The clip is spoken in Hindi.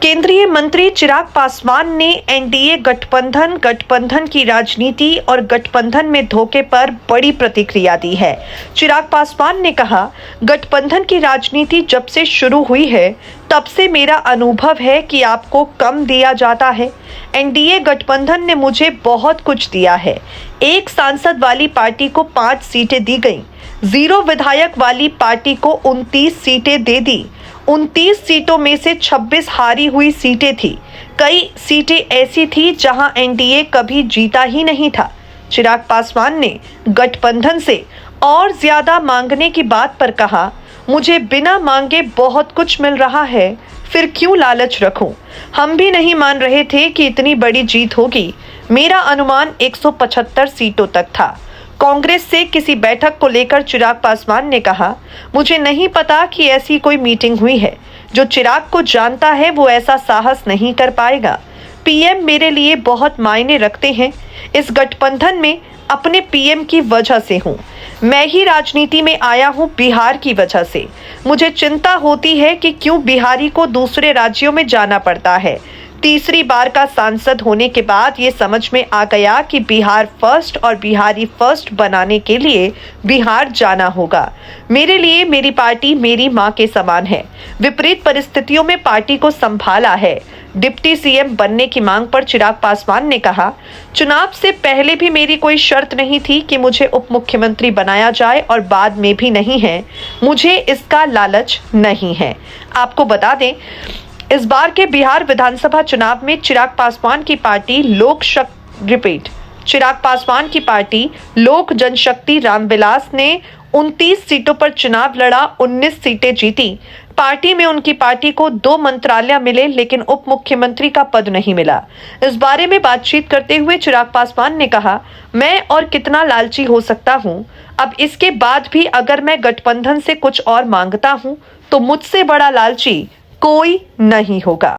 केंद्रीय मंत्री चिराग पासवान ने एनडीए गठबंधन की राजनीति और गठबंधन में धोखे पर बड़ी प्रतिक्रिया दी है। चिराग पासवान ने कहा, गठबंधन की राजनीति जब से शुरू हुई है तब से मेरा अनुभव है कि आपको कम दिया जाता है। एनडीए गठबंधन ने मुझे बहुत कुछ दिया है। एक सांसद वाली पार्टी को 5 सीटें दी गईं, 0 विधायक वाली पार्टी को 29 सीटें दे दी। 29 सीटों में से 26 हारी हुई सीटें थी। कई सीटें ऐसी थी जहां एनडीए कभी जीता ही नहीं था। चिराग पासवान ने गठबंधन से और ज्यादा मांगने की बात पर कहा, मुझे बिना मांगे बहुत कुछ मिल रहा है, फिर क्यों लालच रखूं? हम भी नहीं मान रहे थे कि इतनी बड़ी जीत होगी। मेरा अनुमान 175 सीटों तक था। कांग्रेस से किसी बैठक को लेकर चिराग पासवान ने कहा, मुझे नहीं पता कि ऐसी कोई मीटिंग हुई है। जो चिराग को जानता है वो ऐसा साहस नहीं कर पाएगा। पीएम मेरे लिए बहुत मायने रखते हैं। इस गठबंधन में अपने पीएम की वजह से हूँ। मैं ही राजनीति में आया हूँ बिहार की वजह से। मुझे चिंता होती है कि क्यों बिहारी को दूसरे राज्यों में जाना पड़ता है। तीसरी बार का सांसद होने के बाद ये समझ में आ गया कि बिहार फर्स्ट और बिहारी फर्स्ट बनाने के लिए बिहार जाना होगा। मेरे लिए मेरी पार्टी मेरी मां के समान है। विपरीत परिस्थितियों में पार्टी को संभाला है। डिप्टी सीएम बनने की मांग पर चिराग पासवान ने कहा, चुनाव से पहले भी मेरी कोई शर्त नहीं थी कि मुझे उप मुख्यमंत्री बनाया जाए और बाद में भी नहीं है। मुझे इसका लालच नहीं है। आपको बता दें, इस बार के बिहार विधानसभा चुनाव में चिराग पासवान की पार्टी लोक जनशक्ति रामविलास ने 29 सीटों पर चुनाव लड़ा, 19 सीटें जीती। पार्टी में उनकी पार्टी को 2 मंत्रालय मिले लेकिन उप मुख्यमंत्री का पद नहीं मिला। इस बारे में बातचीत करते हुए चिराग पासवान ने कहा, मैं और कितना लालची हो सकता हूं। अब इसके बाद भी अगर मैं गठबंधन से कुछ और मांगता हूं तो मुझसे बड़ा लालची कोई नहीं होगा।